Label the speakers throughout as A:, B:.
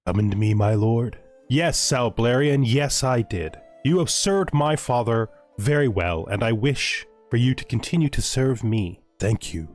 A: Summoned me, my lord? Yes, Salblarian, yes I did. You have served my father very well, and I wish for you to continue to serve me. Thank you.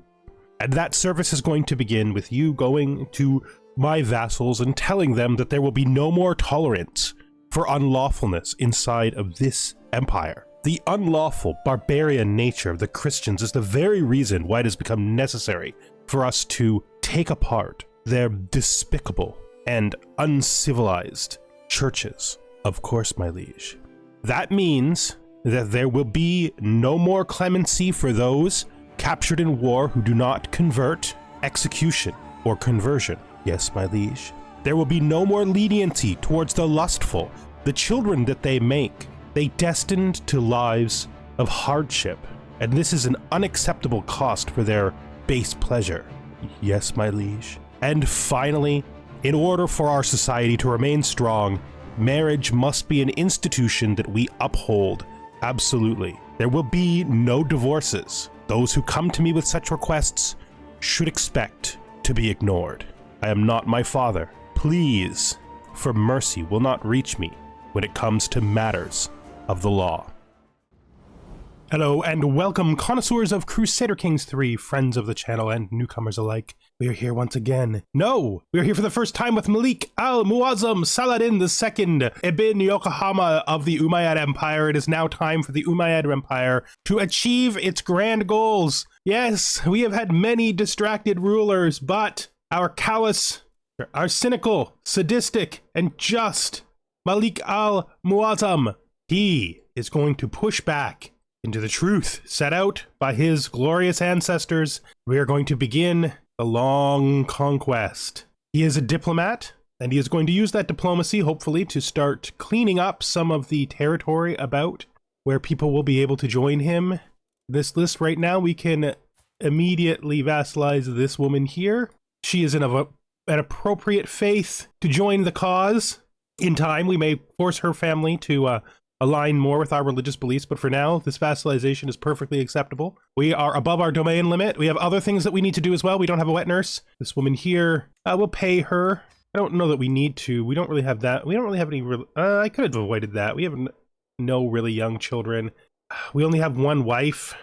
A: And that service is going to begin with you going to my vassals and telling them that there will be no more tolerance for unlawfulness inside of this empire. The unlawful, barbarian nature of the Christians is the very reason why it has become necessary for us to take apart their despicable and uncivilized churches. Of course, my liege. That means that there will be no more clemency for those captured in war who do not convert, execution, or conversion. Yes, my liege. There will be no more leniency towards the lustful, the children that they make. They destined to lives of hardship, and this is an unacceptable cost for their base pleasure. Yes, my liege. And finally, in order for our society to remain strong, marriage must be an institution that we uphold. Absolutely. There will be no divorces. Those who come to me with such requests should expect to be ignored. I am not my father. Please, for mercy will not reach me when it comes to matters of the law. Hello and welcome, connoisseurs of Crusader Kings 3, friends of the channel and newcomers alike. We are here once again. No, we are here for the first time with Malik al-Muazzam Saladin II, Ibn Yokohama of the Umayyad Empire. It is now time for the Umayyad Empire to achieve its grand goals. Yes, we have had many distracted rulers, but our callous, our cynical, sadistic, and just Malik al-Muazzam, he is going to push back into the truth set out by his glorious ancestors. We are going to begin a long conquest. He is a diplomat, and he is going to use that diplomacy, hopefully, to start cleaning up some of the territory about where people will be able to join him. This list right now, we can immediately vassalize this woman here. She is an appropriate faith to join the cause. In time, we may force her family to align more with our religious beliefs, but for now, this vassalization is perfectly acceptable. We are above our domain limit. We have other things that we need to do as well. We don't have a wet nurse. This woman here, we'll pay her. I don't know that we need to. We don't really have that. We don't really have any I could have avoided that. We have no really young children. We only have one wife,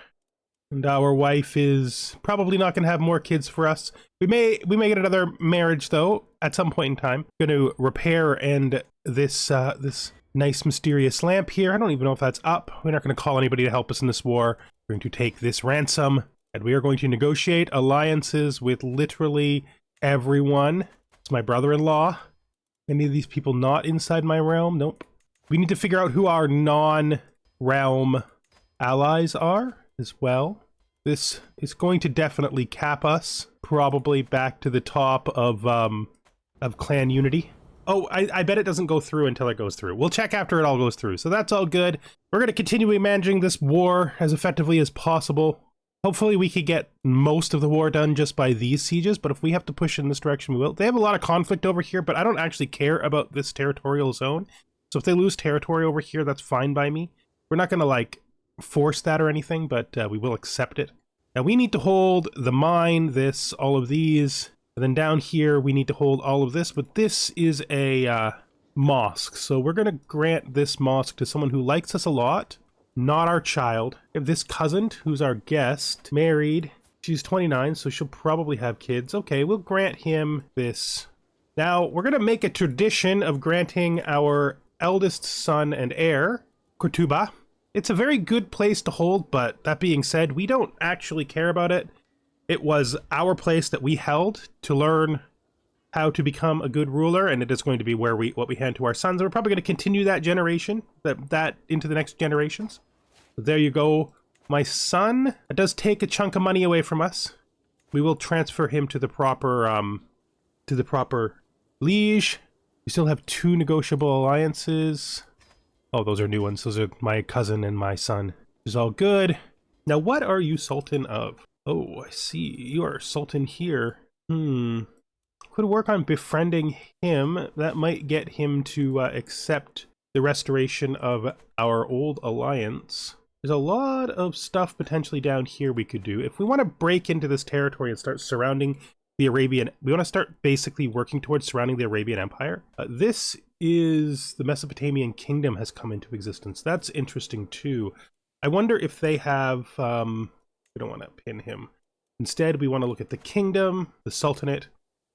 A: and our wife is probably not going to have more kids for us. We may get another marriage though at some point in time. Going to repair and this nice mysterious lamp here. I don't even know if that's up. We're not going to call anybody to help us in this war. We're going to take this ransom, and we are going to negotiate alliances with literally everyone. It's my brother-in-law. Any of these people not inside my realm? Nope. We need to figure out who our non-realm allies are as well. This is going to definitely cap us, probably back to the top of clan unity. Oh, I bet it doesn't go through until it goes through. We'll check after it all goes through. So that's all good. We're going to continue managing this war as effectively as possible. Hopefully we could get most of the war done just by these sieges, but if we have to push in this direction, we will. They have a lot of conflict over here, but I don't actually care about this territorial zone. So if they lose territory over here, that's fine by me. We're not going to, like, force that or anything, but we will accept it. Now we need to hold the mine, this, all of these. And then down here, we need to hold all of this, but this is a mosque. So we're going to grant this mosque to someone who likes us a lot, not our child. We have this cousin, who's our guest, married. She's 29, so she'll probably have kids. Okay, we'll grant him this. Now, we're going to make a tradition of granting our eldest son and heir, Kurtuba. It's a very good place to hold, but that being said, we don't actually care about it. It was our place that we held to learn how to become a good ruler, and it is going to be where what we hand to our sons. And we're probably going to continue that generation, that into the next generations. So there you go, my son. It does take a chunk of money away from us. We will transfer him to the proper liege. We still have 2 negotiable alliances. Oh, those are new ones. Those are my cousin and my son. Which is all good. Now, what are you Sultan of? Oh, I see. You are Sultan here. Could work on befriending him. That might get him to accept the restoration of our old alliance. There's a lot of stuff potentially down here we could do. If we want to break into this territory and start surrounding the Arabian. We want to start basically working towards surrounding the Arabian Empire. This is the Mesopotamian kingdom has come into existence. That's interesting too. I wonder if they have. We don't want to pin him. Instead, we want to look at the kingdom, the sultanate.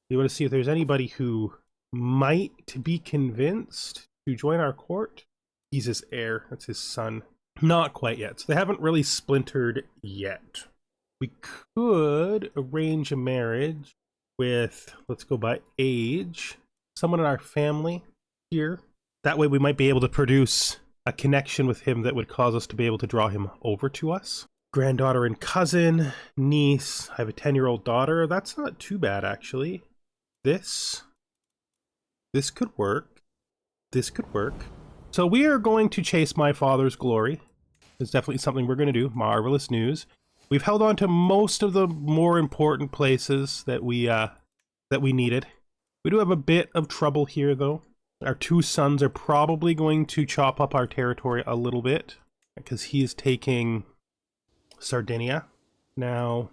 A: We want to see if there's anybody who might be convinced to join our court. He's his heir. That's his son. Not quite yet. So they haven't really splintered yet. We could arrange a marriage with, let's go by age, someone in our family here. That way we might be able to produce a connection with him that would cause us to be able to draw him over to us. Granddaughter and cousin, niece. I have a 10-year-old daughter. That's not too bad, actually. This could work. This could work. So we are going to chase my father's glory. It's definitely something we're going to do. Marvelous news. We've held on to most of the more important places that we needed. We do have a bit of trouble here, though. Our two sons are probably going to chop up our territory a little bit because he is taking Sardinia. Now,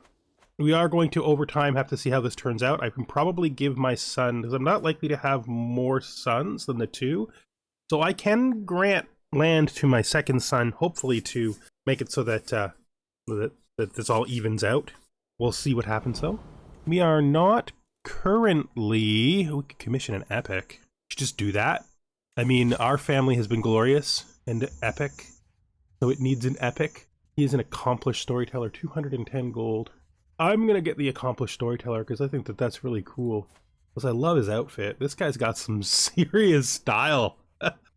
A: we are going to, over time, have to see how this turns out. I can probably give my son, because I'm not likely to have more sons than the two, so I can grant land to my second son, hopefully to make it so that that this all evens out. We'll see what happens, though. We are not currently... We could commission an epic. We should just do that. I mean, our family has been glorious and epic, so it needs an epic. He is an accomplished storyteller, 210 gold. I'm going to get the accomplished storyteller because I think that that's really cool. Because I love his outfit. This guy's got some serious style.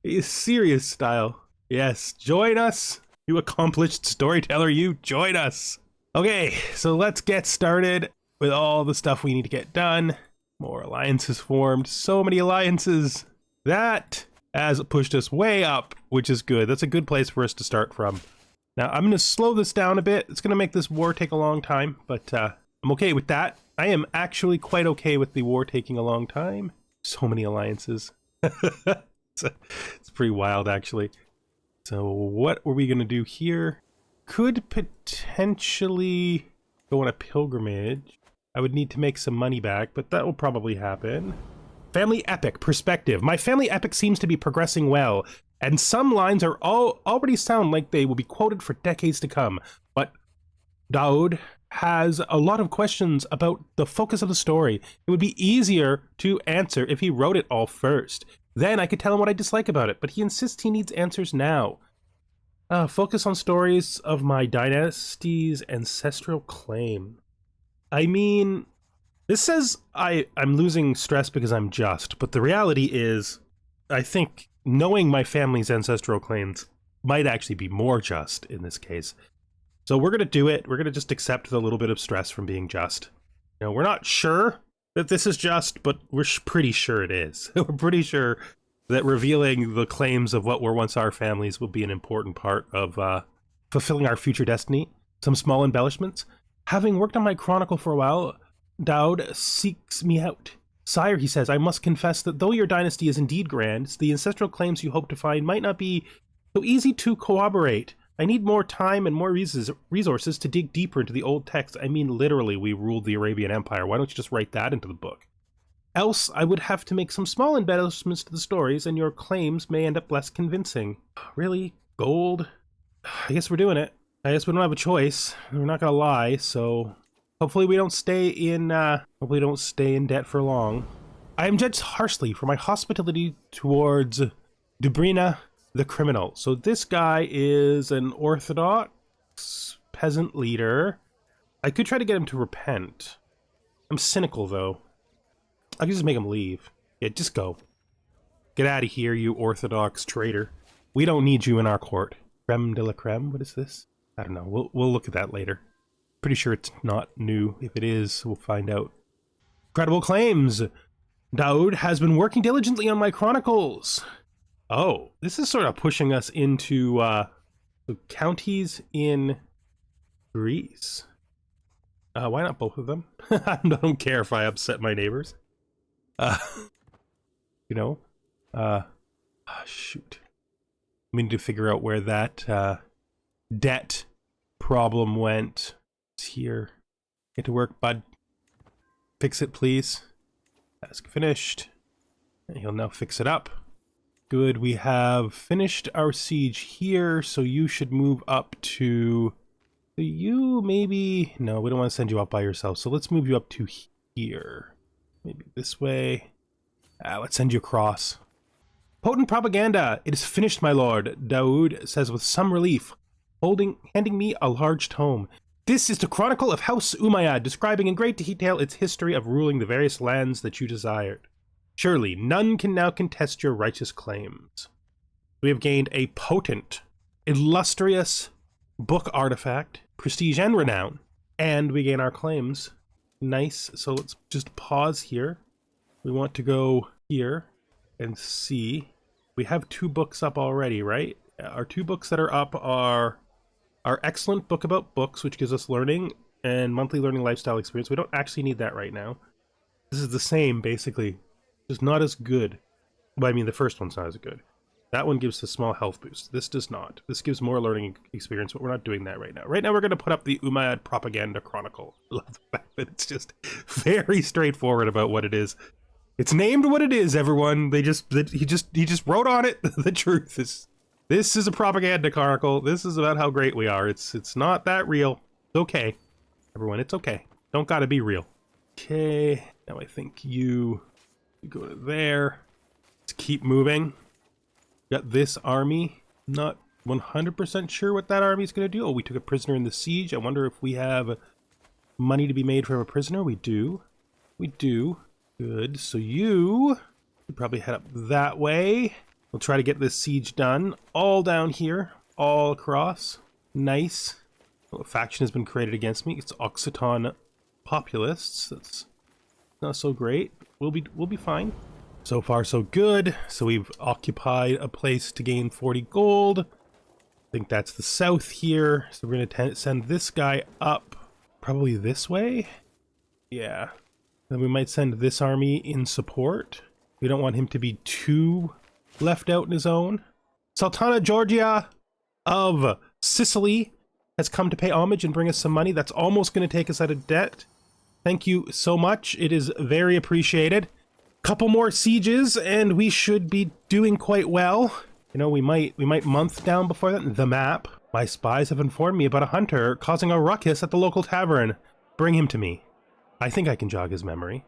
A: He's serious style. Yes, join us. You accomplished storyteller, you join us. Okay, so let's get started with all the stuff we need to get done. More alliances formed. So many alliances. That has pushed us way up, which is good. That's a good place for us to start from. Now, I'm going to slow this down a bit. It's going to make this war take a long time, but I'm okay with that. I am actually quite okay with the war taking a long time. So many alliances. It's pretty wild, actually. So what were we going to do here? Could potentially go on a pilgrimage. I would need to make some money back, but that will probably happen. Family epic perspective. My family epic seems to be progressing well, and some lines are already sound like they will be quoted for decades to come. But Daoud has a lot of questions about the focus of the story. It would be easier to answer if he wrote it all first. Then I could tell him what I dislike about it, but he insists he needs answers now. Focus on stories of my dynasty's ancestral claim. I mean, this says I'm losing stress because I'm just, but the reality is, I think knowing my family's ancestral claims might actually be more just in this case. So we're going to do it. We're going to just accept the little bit of stress from being just. You know, we're not sure that this is just, but we're pretty sure it is. We're pretty sure that revealing the claims of what were once our families will be an important part of fulfilling our future destiny. Some small embellishments. Having worked on my chronicle for a while, Daoud seeks me out. Sire, he says, I must confess that though your dynasty is indeed grand, the ancestral claims you hope to find might not be so easy to corroborate. I need more time and more resources to dig deeper into the old text. I mean, literally, we ruled the Arabian Empire. Why don't you just write that into the book? Else, I would have to make some small embellishments to the stories, and your claims may end up less convincing. Really? Gold? I guess we're doing it. I guess we don't have a choice. We're not gonna lie, so hopefully we don't stay in debt for long. I am judged harshly for my hospitality towards Dubrina the criminal. So this guy is an orthodox peasant leader. I could try to get him to repent. I'm cynical, though. I could just make him leave. Yeah, just go. Get out of here, you orthodox traitor. We don't need you in our court. Creme de la creme? What is this? I don't know. We'll look at that later. Pretty sure it's not new. If it is, we'll find out. Credible claims. Daoud has been working diligently on my chronicles. Oh, this is sort of pushing us into the counties in Greece. Why not both of them? I don't care if I upset my neighbors. You know? Shoot. We need to figure out where that debt problem went. It's here. Get to work, bud. Fix it, please. Task finished. And he'll now fix it up. Good, we have finished our siege here, so you should move up to... You maybe... No, we don't want to send you up by yourself, so let's move you up to here. Maybe this way. Let's send you across. Potent propaganda! It is finished, my lord, Daoud says with some relief, handing me a large tome. This is the Chronicle of House Umayyad, describing in great detail its history of ruling the various lands that you desired. Surely, none can now contest your righteous claims. We have gained a potent, illustrious book artifact, prestige and renown, and we gain our claims. Nice, so let's just pause here. We want to go here and see. We have 2 books up already, right? Our 2 books that are up are our excellent book about books, which gives us learning and monthly learning lifestyle experience. We don't actually need that right now. This is the same, basically. Just not as good. Well, I mean, the first one's not as good. That one gives a small health boost. This does not. This gives more learning experience, but we're not doing that right now. Right now, we're going to put up the Umayyad Propaganda Chronicle. I love the fact that it's just very straightforward about what it is. It's named what it is, everyone. He just wrote on it. The truth is, this is a propaganda chronicle. This is about how great we are. It's not that real. It's okay, everyone. It's okay. Don't gotta be real. Okay. Now I think you go to there. Let's keep moving. Got this army. Not 100% sure what that army is gonna do. Oh, we took a prisoner in the siege. I wonder if we have money to be made from a prisoner. We do. We do. Good, so you probably head up that way. We'll try to get this siege done. All down here, all across. Nice. Well, a faction has been created against me. It's Occitan Populists. That's not so great. We'll be fine. So far, so good. So we've occupied a place to gain 40 gold. I think that's the south here. So we're gonna send this guy up, probably this way. Yeah. Then we might send this army in support. We don't want him to be too left out in his own. Sultana Georgia of Sicily has come to pay homage and bring us some money. That's almost going to take us out of debt. Thank you so much. It is very appreciated. Couple more sieges and we should be doing quite well. You know, we might month down before that. The map. My spies have informed me about a hunter causing a ruckus at the local tavern. Bring him to me. I think I can jog his memory.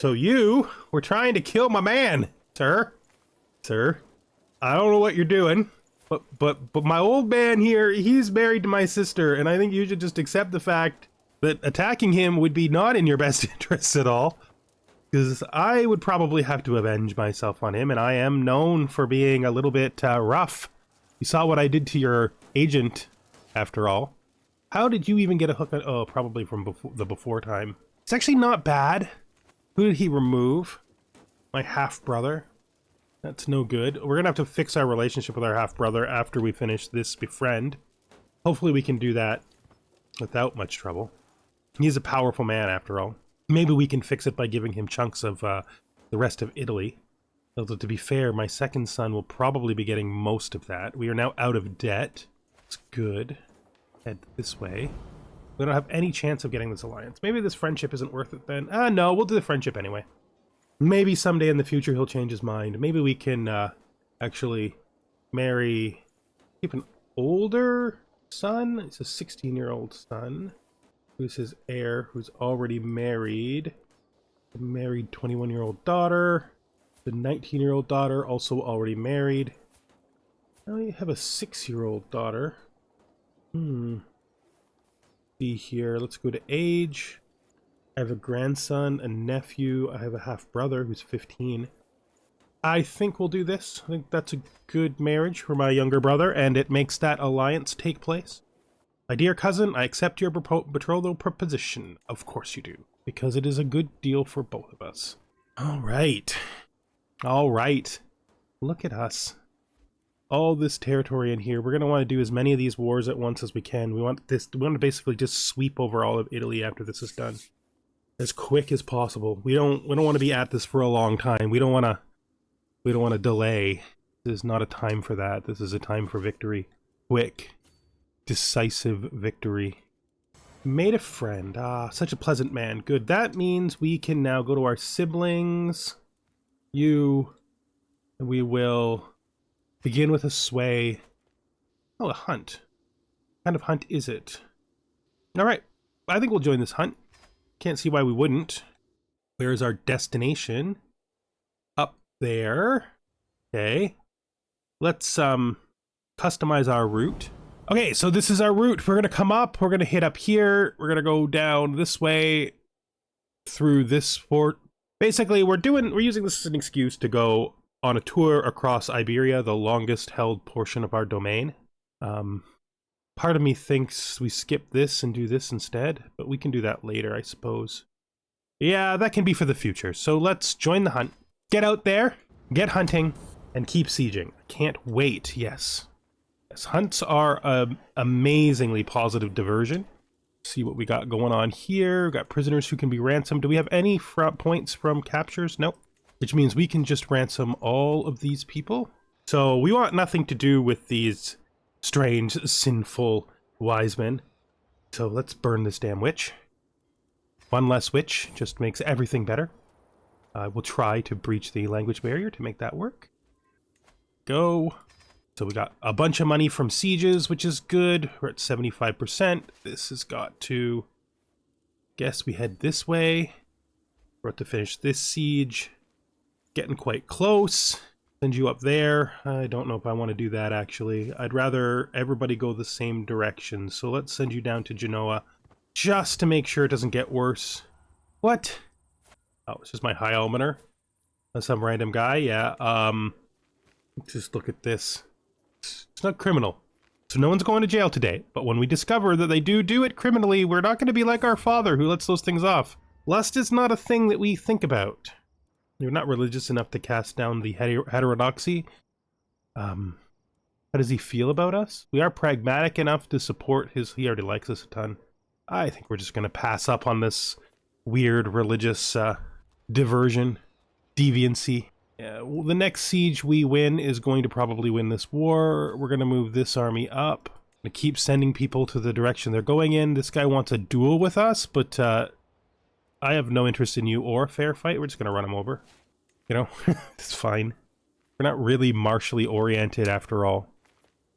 A: So you were trying to kill my man, sir. Sir, I don't know what you're doing, but my old man here, he's married to my sister, and I think you should just accept the fact that attacking him would be not in your best interests at all, because I would probably have to avenge myself on him, and I am known for being a little bit rough. You saw what I did to your agent, after all. How did you even get a hook on? Oh, probably from the before time. It's actually not bad. Who did he remove? My half-brother. That's no good. We're gonna have to fix our relationship with our half-brother after we finish this befriend. Hopefully we can do that without much trouble. He's a powerful man after all. Maybe we can fix it by giving him chunks of the rest of Italy. Although to be fair, my second son will probably be getting most of that. We are now out of debt. It's good. Head this way. We don't have any chance of getting this alliance. Maybe this friendship isn't worth it then. No, we'll do the friendship anyway. Maybe someday in the future he'll change his mind. Maybe we can actually keep an older son. It's a 16-year-old son. Who's his heir, who's already married. A married 21-year-old daughter. The 19-year-old daughter, also already married. Now you have a 6-year-old daughter. See here, let's go to age. I have a grandson, a nephew. I have a half-brother who's 15. I think we'll do this. I think that's a good marriage for my younger brother, and it makes that alliance take place. My dear cousin, I accept your betrothal proposition. Of course you do, because it is a good deal for both of us. All right. All right. Look at us. All this territory in here. We're going to want to do as many of these wars at once as we can. We want to basically just sweep over all of Italy after this is done. As quick as possible. We don't want to be at this for a long time. We don't want to delay. This is not a time for that. This is a time for victory. Quick, decisive victory. Made a friend. Ah, such a pleasant man. Good. That means we can now go to our siblings. And we will begin with a sway. Oh, a hunt. What kind of hunt is it? All right. I think we'll join this hunt. Can't see why we wouldn't. Where is our destination? Up there. Okay. Let's customize our route. Okay, so this is our route. We're gonna come up, we're gonna hit up here, we're gonna go down this way through this fort. Basically, we're using this as an excuse to go on a tour across Iberia, the longest held portion of our domain. Part of me thinks we skip this and do this instead, but we can do that later, I suppose. Yeah, that can be for the future. So let's join the hunt. Get out there, get hunting, and keep sieging. I can't wait, yes. Yes, hunts are an amazingly positive diversion. See what we got going on here. We've got prisoners who can be ransomed. Do we have any points from captures? Nope. Which means we can just ransom all of these people. So we want nothing to do with these strange, sinful wise men. So let's burn this damn witch. One less witch just makes everything better. I will try to breach the language barrier to make that work. Go. So we got a bunch of money from sieges, which is good. We're at 75%. This has got to... Guess we head this way. We're about to finish this siege. Getting quite close. Send you up there. I don't know if I want to do that, actually. I'd rather everybody go the same direction. So let's send you down to Genoa, just to make sure it doesn't get worse. What? Oh, it's just my high almoner. That's some random guy, yeah. Just look at this. It's not criminal. So no one's going to jail today. But when we discover that they do it criminally, we're not going to be like our father who lets those things off. Lust is not a thing that we think about. You're not religious enough to cast down the heterodoxy. How does he feel about us? We are pragmatic enough to support his... He already likes us a ton. I think we're just going to pass up on this weird religious diversion, deviancy. Well, the next siege we win is going to probably win this war. We're going to move this army up. To keep sending people to the direction they're going in. This guy wants a duel with us, but I have no interest in you or a fair fight. We're just going to run him over. You know, it's fine. We're not really martially oriented after all.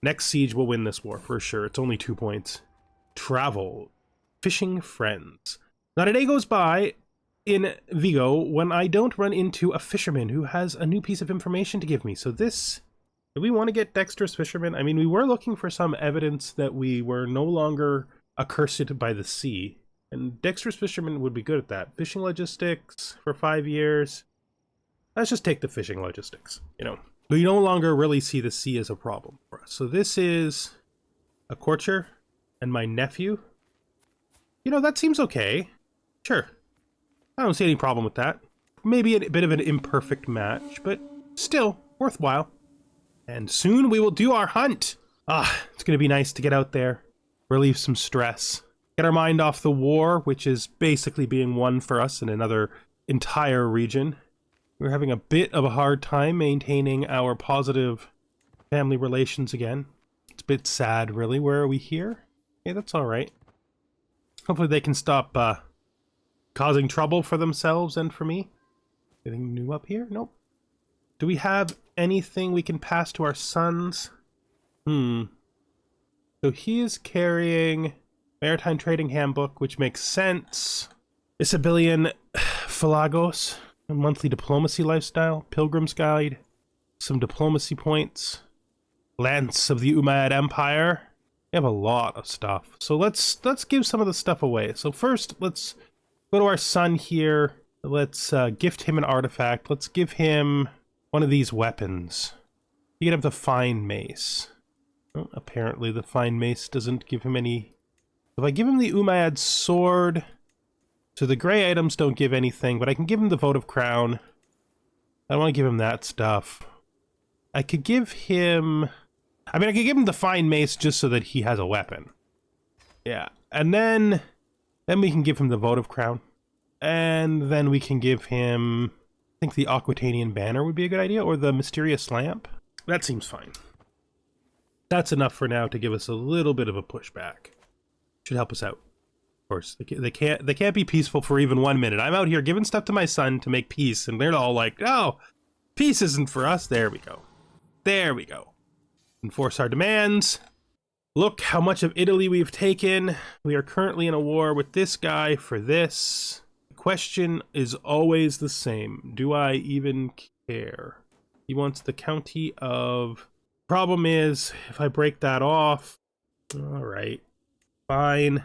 A: Next siege will win this war for sure. It's only 2 points. Travel. Fishing friends. Not a day goes by in Vigo when I don't run into a fisherman who has a new piece of information to give me. So this... Do we want to get Dexter's Fisherman? I mean, we were looking for some evidence that we were no longer accursed by the sea. And Dexter's Fisherman would be good at that. Fishing logistics for 5 years. Let's just take the fishing logistics, you know. We no longer really see the sea as a problem for us. So this is a courtier and my nephew. You know, that seems okay. Sure. I don't see any problem with that. Maybe a bit of an imperfect match, but still worthwhile. And soon we will do our hunt. It's going to be nice to get out there, relieve some stress, get our mind off the war, which is basically being won for us in another entire region. We're having a bit of a hard time maintaining our positive family relations again. It's a bit sad, really. Where are we here? Okay, that's all right. Hopefully they can stop causing trouble for themselves and for me. Anything new up here? Nope. Do we have anything we can pass to our sons? So he is carrying Maritime Trading Handbook, which makes sense. Isabellian Falagos, a monthly diplomacy lifestyle, Pilgrim's Guide, some diplomacy points, Lance of the Umayyad Empire. We have a lot of stuff. So let's give some of the stuff away. So first, let's go to our son here. Let's gift him an artifact. Let's give him one of these weapons. You can have the Fine Mace. Well, apparently the Fine Mace doesn't give him any... If I give him the Umayyad Sword... So the gray items don't give anything, but I can give him the Votive Crown. I don't want to give him that stuff. I could give him... I mean, I could give him the Fine Mace just so that he has a weapon. Yeah, and then we can give him the Votive Crown. And then we can give him... I think the Aquitanian Banner would be a good idea, or the Mysterious Lamp. That seems fine. That's enough for now to give us a little bit of a pushback. Should help us out. Of course, they can't be peaceful for even 1 minute. I'm out here giving stuff to my son to make peace, and they're all like, "Oh, peace isn't for us." There we go. There we go. Enforce our demands. Look how much of Italy we've taken. We are currently in a war with this guy for this. The question is always the same. Do I even care? He wants the county of... Problem is, if I break that off... Alright. Fine.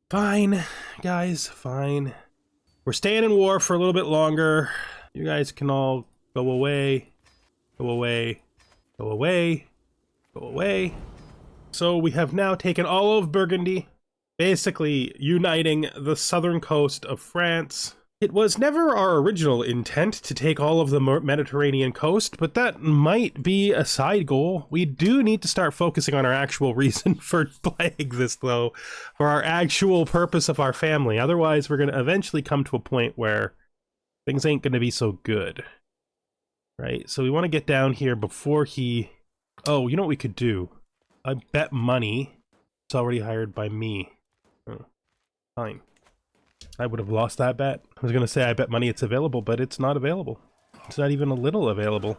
A: Fine, guys, fine. We're staying in war for a little bit longer. You guys can all go away. Go away. Go away. Go away. So we have now taken all of Burgundy, basically uniting the southern coast of France. It was never our original intent to take all of the Mediterranean coast, but that might be a side goal. We do need to start focusing on our actual reason for playing this, though, for our actual purpose of our family. Otherwise, we're going to eventually come to a point where things ain't going to be so good. Right? So we want to get down here before he... Oh, you know what we could do? I bet money. It's already hired by me. Oh, fine. I would have lost that bet. I was going to say I bet money it's available, but it's not available. It's not even a little available.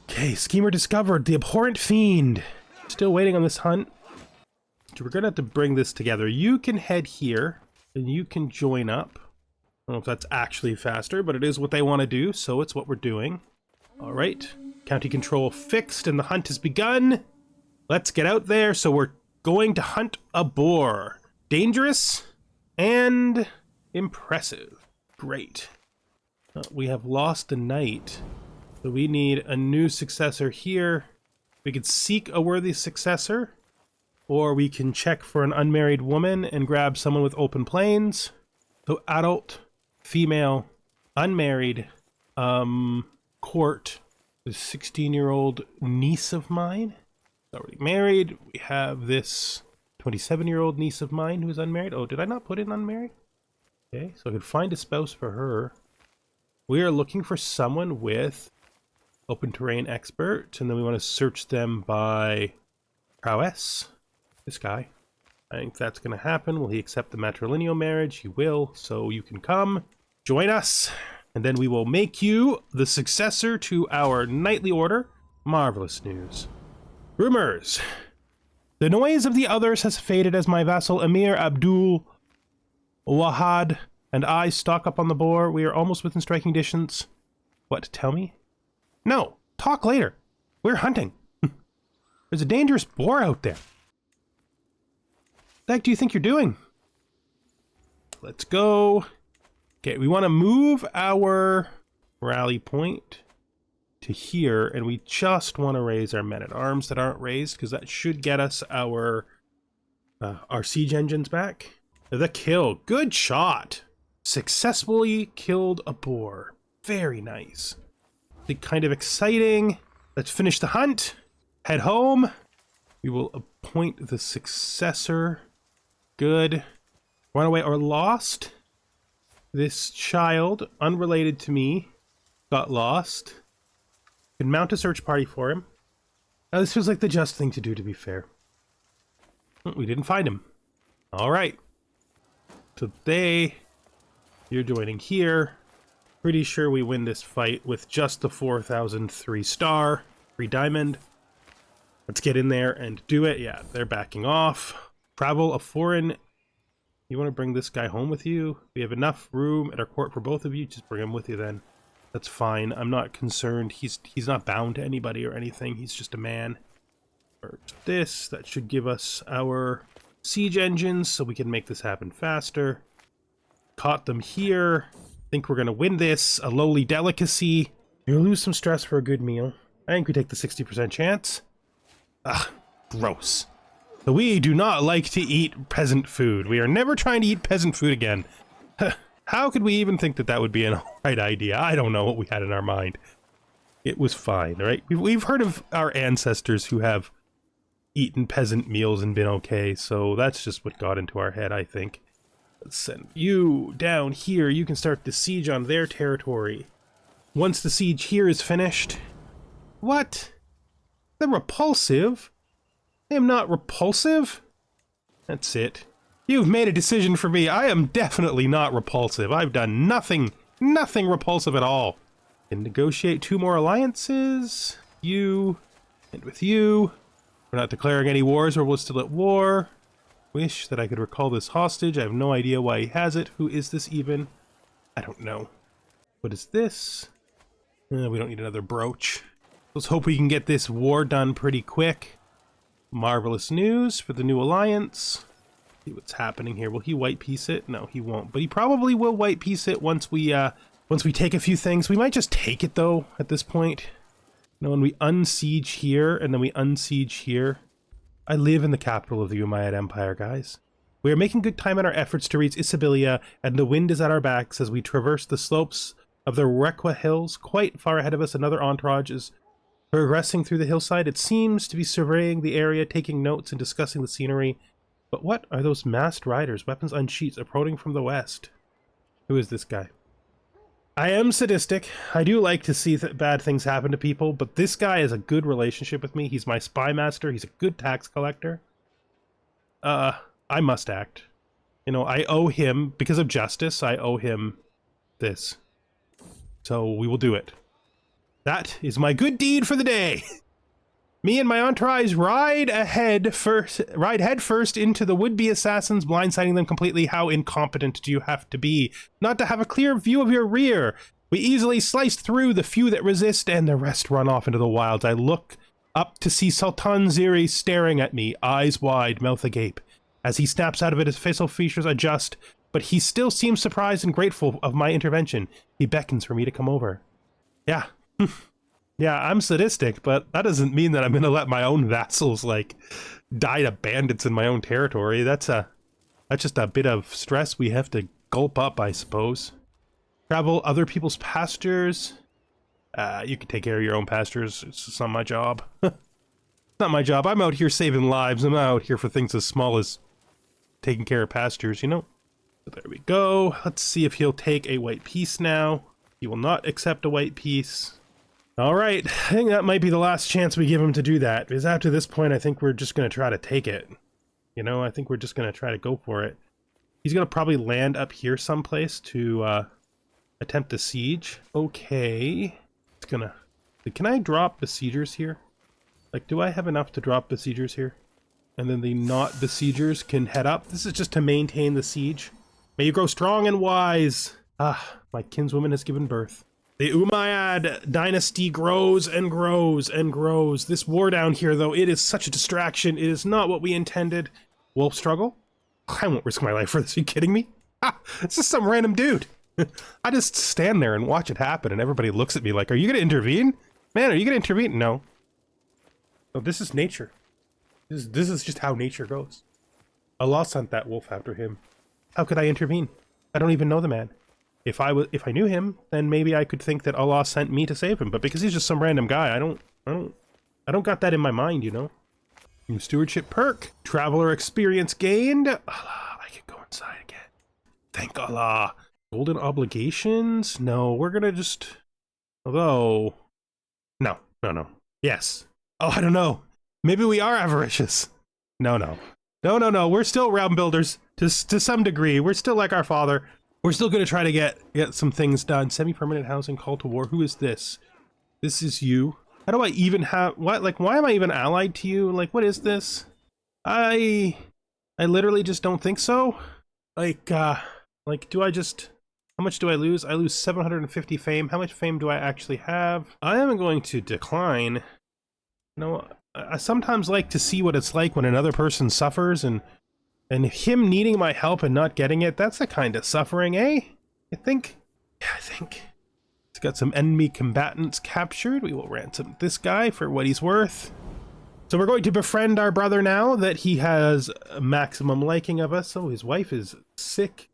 A: Okay, schemer discovered. The abhorrent fiend. Still waiting on this hunt. So we're going to have to bring this together. You can head here, and you can join up. I don't know if that's actually faster, but it is what they want to do, so it's what we're doing. All right. County control fixed, and the hunt has begun. Let's get out there. So we're going to hunt a boar. Dangerous and... impressive. Great. We have lost a knight, so we need a new successor here. We could seek a worthy successor, or we can check for an unmarried woman and grab someone with open plains. So adult, female, unmarried, court, the 16-year-old niece of mine, already married. We have this 27-year-old niece of mine who is unmarried. Oh, did I not put in unmarried? Okay, so I could find a spouse for her. We are looking for someone with open terrain expert, and then we want to search them by prowess. This guy. I think that's going to happen. Will he accept the matrilineal marriage? He will, so you can come. Join us, and then we will make you the successor to our knightly order. Marvelous news. Rumors. The noise of the others has faded as my vassal Emir Abdul Wahad and I stock up on the boar. We are almost within striking distance. What, tell me? No, talk later. We're hunting. There's a dangerous boar out there. What the heck do you think you're doing? Let's go. Okay, we want to move our rally point to here, and we just want to raise our men-at-arms that aren't raised, because that should get us our siege engines back. The kill. Good shot. Successfully killed a boar. Very nice. Kind of exciting. Let's finish the hunt. Head home. We will appoint the successor. Good. Run away or lost. This child, unrelated to me, got lost. Could mount a search party for him. Now, this feels like the just thing to do, to be fair. We didn't find him. All right. Today, you're joining here. Pretty sure we win this fight with just the 4,003 star, 3 diamond. Let's get in there and do it. Yeah, they're backing off. Travel a foreign. You want to bring this guy home with you? We have enough room at our court for both of you. Just bring him with you then. That's fine. I'm not concerned. He's not bound to anybody or anything. He's just a man. This, that should give us our siege engines so we can make this happen faster. Caught them here. Think we're gonna win this. A lowly delicacy. You'll lose some stress for a good meal. I think we take the 60% chance. Ugh, gross. So we do not like to eat peasant food. We are never trying to eat peasant food again. How could we even think that that would be an alright idea? I don't know what we had in our mind. It was fine, right? We've heard of our ancestors who have eaten peasant meals and been okay, so that's just what got into our head, I think. Let's send you down here. You can start the siege on their territory. Once the siege here is finished... What? They're repulsive? I am not repulsive? That's it. You've made a decision for me. I am definitely not repulsive. I've done nothing repulsive at all. Can negotiate 2 more alliances. You, and with you. We're not declaring any wars, or we're still at war. Wish that I could recall this hostage. I have no idea why he has it. Who is this even? I don't know. What is this? We don't need another brooch. Let's hope we can get this war done pretty quick. Marvelous news for the new alliance. See what's happening here. Will he white piece it? No, he won't. But he probably will white piece it once we take a few things. We might just take it though at this point. You know, when we unsiege here and then we unsiege here. I live in the capital of the Umayyad Empire, guys. We are making good time in our efforts to reach Isabilia, and the wind is at our backs as we traverse the slopes of the Requa Hills. Quite far ahead of us, another entourage is progressing through the hillside. It seems to be surveying the area, taking notes and discussing the scenery. But what are those masked riders, weapons unsheathed, approaching from the west? Who is this guy? I am sadistic. I do like to see bad things happen to people, but this guy has a good relationship with me. He's my spy master. He's a good tax collector. I must act. You know, I owe him, because of justice, I owe him this. So we will do it. That is my good deed for the day. Me and my entourage ride head first into the would-be assassins, blindsiding them completely. How incompetent do you have to be not to have a clear view of your rear? We easily slice through the few that resist, and the rest run off into the wilds. I look up to see Sultan Ziri staring at me, eyes wide, mouth agape. As he snaps out of it, his facial features adjust, but he still seems surprised and grateful of my intervention. He beckons for me to come over. Yeah. Yeah, I'm sadistic, but that doesn't mean that I'm going to let my own vassals, like, die to bandits in my own territory. That's just a bit of stress we have to gulp up, I suppose. Travel other people's pastures. You can take care of your own pastures. It's just not my job. It's not my job. I'm out here saving lives. I'm not out here for things as small as taking care of pastures, you know? So there we go. Let's see if he'll take a white piece now. He will not accept a white piece. All right, I think that might be the last chance we give him to do that, because after this point, I think we're just going to try to take it. You know, I think we're just going to try to go for it. He's going to probably land up here someplace to attempt a siege. Okay. It's gonna... Can I drop besiegers here? Like, do I have enough to drop besiegers here? And then the not besiegers can head up. This is just to maintain the siege. May you grow strong and wise. Ah, my kinswoman has given birth. The Umayyad dynasty grows and grows and grows. This war down here, though, it is such a distraction. It is not what we intended. Wolf struggle? I won't risk my life for this. Are you kidding me? Ah, it's just some random dude. I just stand there and watch it happen, and everybody looks at me like, are you going to intervene? Man, are you going to intervene? No. No, this is nature. This is just how nature goes. Allah sent that wolf after him. How could I intervene? I don't even know the man. If I knew him, then maybe I could think that Allah sent me to save him. But because he's just some random guy, I don't got that in my mind, you know. New stewardship perk, traveler experience gained. Allah, I can go inside again. Thank Allah. Golden obligations? No, we're gonna just. Although, no. Yes. Oh, I don't know. Maybe we are avaricious. No. We're still realm builders to some degree. We're still like our father. We're still going to try to get some things done. Semi-permanent housing, call to war. Who is this? This is you. How do I even have... What? Like, why am I even allied to you? Like, what is this? I literally just don't think so. Like, do I just... How much do I lose? I lose 750 fame. How much fame do I actually have? I am going to decline. You know, I sometimes like to see what it's like when another person suffers, and him needing my help and not getting it, that's the kind of suffering, eh? I think. Yeah, I think. It's got some enemy combatants captured. We will ransom this guy for what he's worth. So we're going to befriend our brother now that he has a maximum liking of us. Oh, his wife is sick.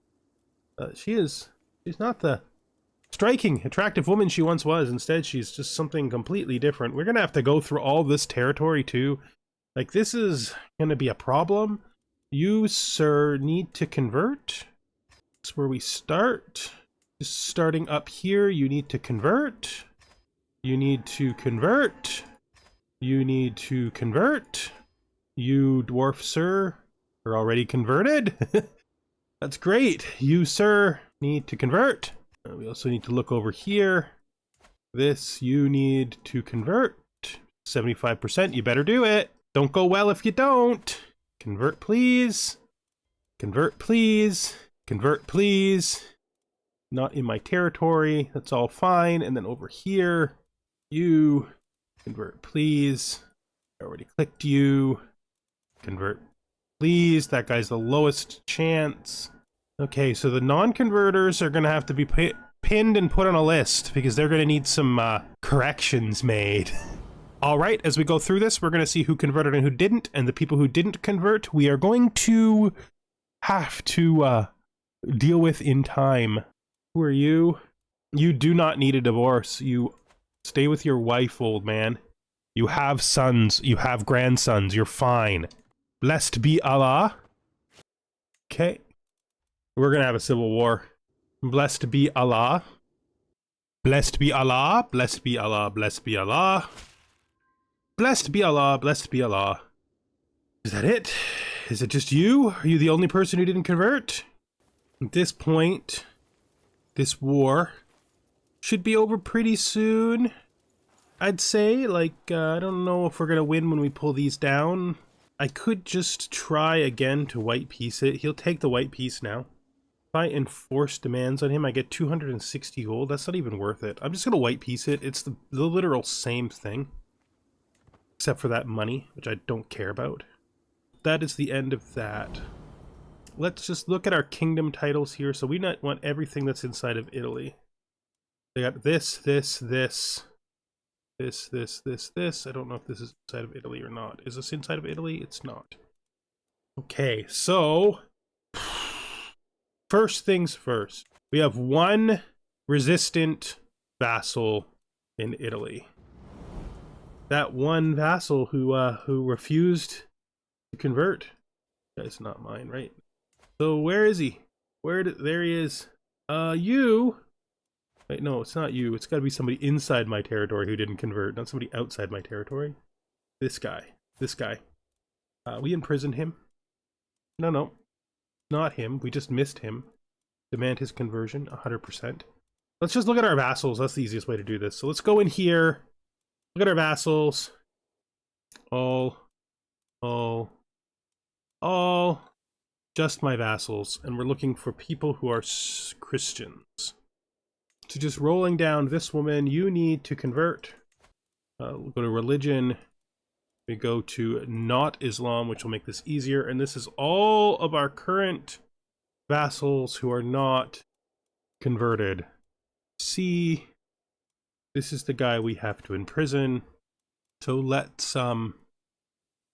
A: She's not the striking, attractive woman she once was. Instead, she's just something completely different. We're going to have to go through all this territory too. Like, this is going to be a problem. You, sir, need to convert. That's where we start. Just starting up here, you need to convert. You need to convert. You need to convert. You, dwarf, sir, We're already converted. That's great. You, sir, need to convert. We also need to look over here. This you need to convert. 75%. You better do it. Don't go well if you don't. Convert, please. Convert, please. Convert, please. Not in my territory. That's all fine. And then over here, you convert, please. I already clicked you. Convert, please. That guy's the lowest chance. Okay, so the non-converters are going to have to be pinned and put on a list because they're going to need some corrections made. All right, as we go through this, we're going to see who converted and who didn't. And the people who didn't convert, we are going to have to deal with in time. Who are you? You do not need a divorce. You stay with your wife, old man. You have sons. You have grandsons. You're fine. Blessed be Allah. Okay. We're going to have a civil war. Blessed be Allah. Blessed be Allah. Blessed be Allah. Blessed be Allah. Blessed be Allah. Blessed be Allah. Is that it? Is it just you? Are you the only person who didn't convert? At this point, this war should be over pretty soon. I'd say, like, I don't know if we're gonna win when we pull these down. I could just try again to white piece it. He'll take the white piece now. If I enforce demands on him, I get 260 gold. That's not even worth it. I'm just gonna white piece it. It's the literal same thing. Except for that money, which I don't care about. That is the end of that. Let's just look at our kingdom titles here. So we not want everything that's inside of Italy. They got this, this, this, this, this, this, this. I don't know if this is inside of Italy or not. Is this inside of Italy? It's not. Okay, so first things first. We have one resistant vassal in Italy. That one vassal who refused to convert. That's not mine, right? So where is he? There he is. You. Wait, no, it's not you. It's got to be somebody inside my territory who didn't convert, not somebody outside my territory. This guy. This guy. We imprisoned him. No, not him. We just missed him. Demand his conversion, 100%. Let's just look at our vassals. That's the easiest way to do this. So let's go in here. Look at our vassals. All. Just my vassals. And we're looking for people who are Christians. So just rolling down this woman, you need to convert. We'll go to religion. We go to not Islam, which will make this easier. And this is all of our current vassals who are not converted. C. This is the guy we have to imprison. So let's,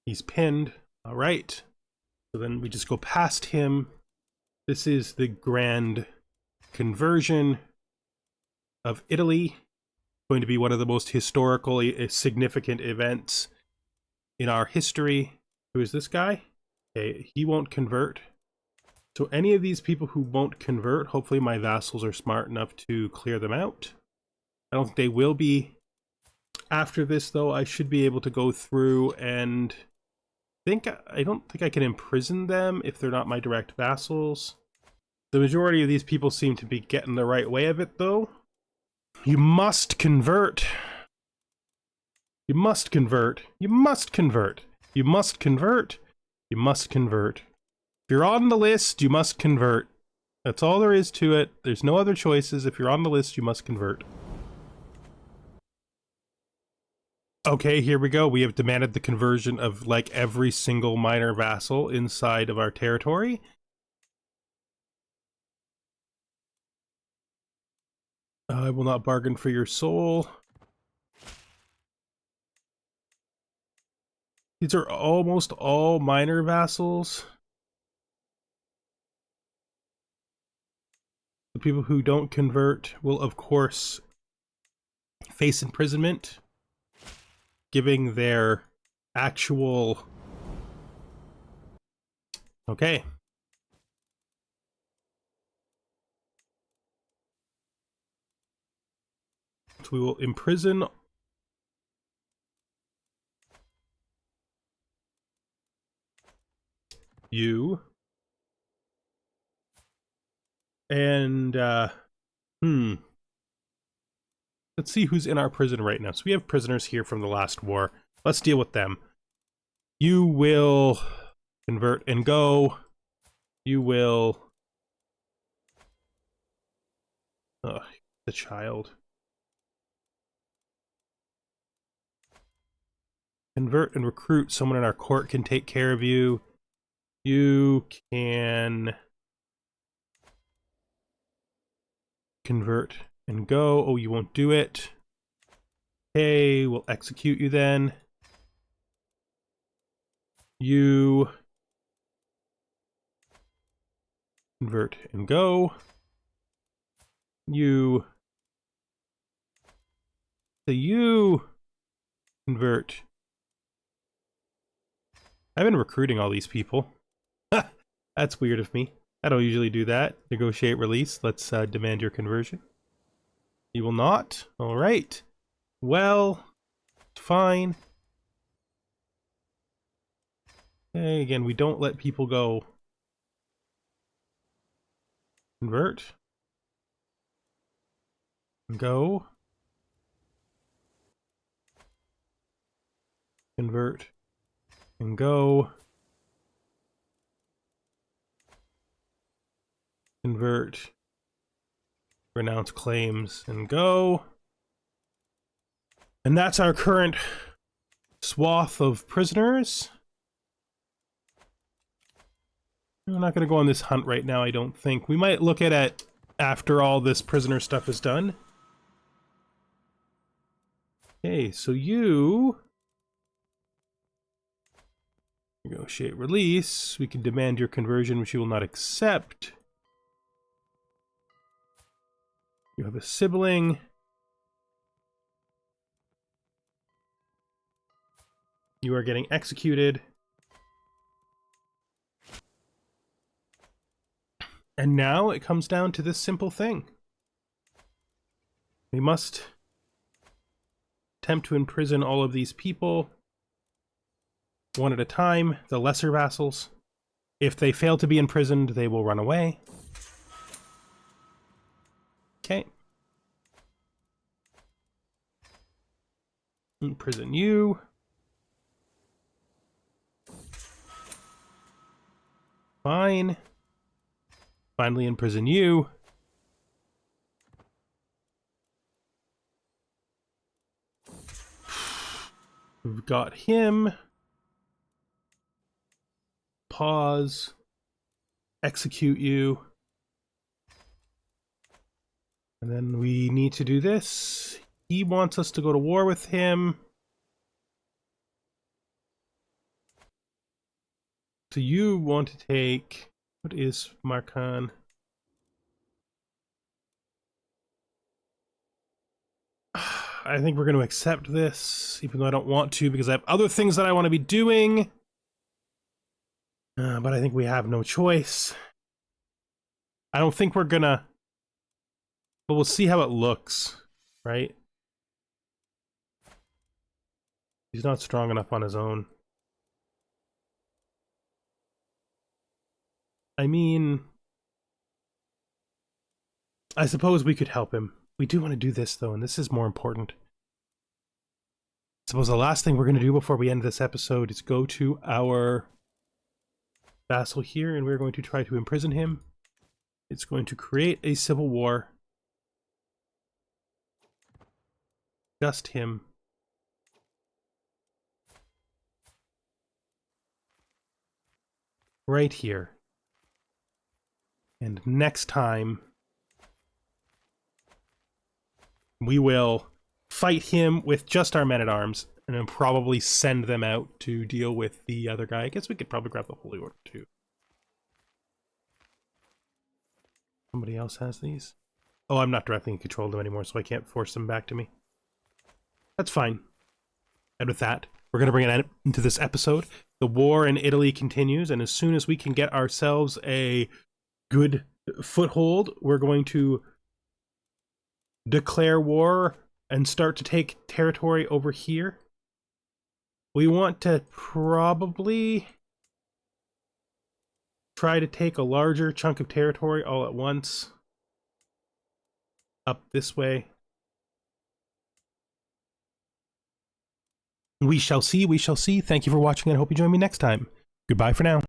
A: he's pinned. All right. So then we just go past him. This is the grand conversion of Italy. Going to be one of the most historically significant events in our history. Who is this guy? Okay, he won't convert. So any of these people who won't convert, hopefully my vassals are smart enough to clear them out. I don't think they will be. After this, though, I should be able to go through and I don't think I can imprison them if they're not my direct vassals. The majority of these people seem to be getting the right way of it, though. You must convert. You must convert. You must convert. You must convert. You must convert. If you're on the list, you must convert. That's all there is to it. There's no other choices. If you're on the list, you must convert. Okay, here we go. We have demanded the conversion of like every single minor vassal inside of our territory. I will not bargain for your soul. These are almost all minor vassals. The people who don't convert will, of course, face imprisonment, giving their actual... Okay. So we will imprison You. And, let's see who's in our prison right now. So we have prisoners here from the last war. Let's deal with them. You will convert and go. You will... the child. Convert and recruit. Someone in our court can take care of you. You can... convert and go. Oh, you won't do it. Okay, we'll execute you then. You convert and go. You convert. I've been recruiting all these people. That's weird of me. I don't usually do that. Negotiate release. Let's demand your conversion. You will not? Alright. Well, fine. Okay, again, we don't let people go. Convert. Go. Convert. And go. Convert. Renounce claims and go. And that's our current swath of prisoners. We're not going to go on this hunt right now, I don't think. We might look at it after all this prisoner stuff is done. Okay, so you... negotiate release. We can demand your conversion, which you will not accept. You have a sibling. You are getting executed. And now it comes down to this simple thing. We must attempt to imprison all of these people one at a time, the lesser vassals. If they fail to be imprisoned, they will run away. Okay. Imprison you. Fine. Finally imprison you. We've got him. Pause. Execute you. And then we need to do this. He wants us to go to war with him. So you want to take... what is Markan? I think we're going to accept this, even though I don't want to, because I have other things that I want to be doing. But I think we have no choice. I don't think we're gonna... but we'll see how it looks, right? He's not strong enough on his own. I mean... I suppose we could help him. We do want to do this, though, and this is more important. I suppose the last thing we're going to do before we end this episode is go to our vassal here, and we're going to try to imprison him. It's going to create a civil war. Just him. Right here. And next time, we will fight him with just our men-at-arms, and then probably send them out to deal with the other guy. I guess we could probably grab the Holy Order, too. Somebody else has these? Oh, I'm not directly in control of them anymore, so I can't force them back to me. That's fine. And with that, we're going to bring an end to this episode. The war in Italy continues, and as soon as we can get ourselves a good foothold, we're going to declare war and start to take territory over here. We want to probably try to take a larger chunk of territory all at once. Up this way. We shall see, we shall see. Thank you for watching and I hope you join me next time. Goodbye for now.